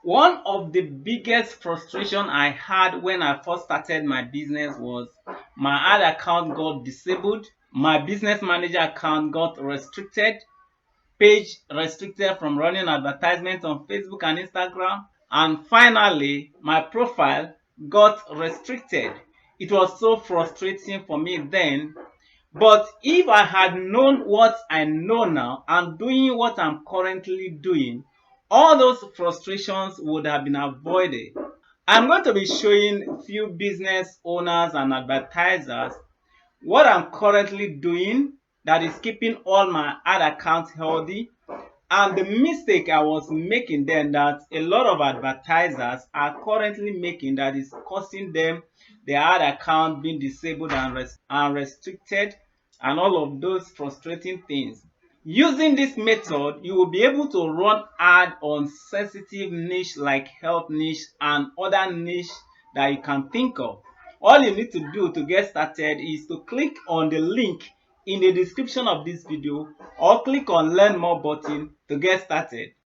One of the biggest frustration I had when I first started my business was my ad account got disabled, my business manager account got restricted, page restricted from running advertisements on Facebook and Instagram, and finally my profile got restricted. It was so frustrating for me then, but if I had known what I know now and doing what I'm currently doing, all those frustrations would have been avoided. I'm going to be showing few business owners and advertisers what I'm currently doing that is keeping all my ad accounts healthy, and the mistake I was making then that a lot of advertisers are currently making that is causing them their ad account being disabled and restricted and all of those frustrating things. Using this method, you will be able to run ad on sensitive niche like health niche and other niche that you can think of. All you need to do to get started is to click on the link in the description of this video or click on learn more button to get started.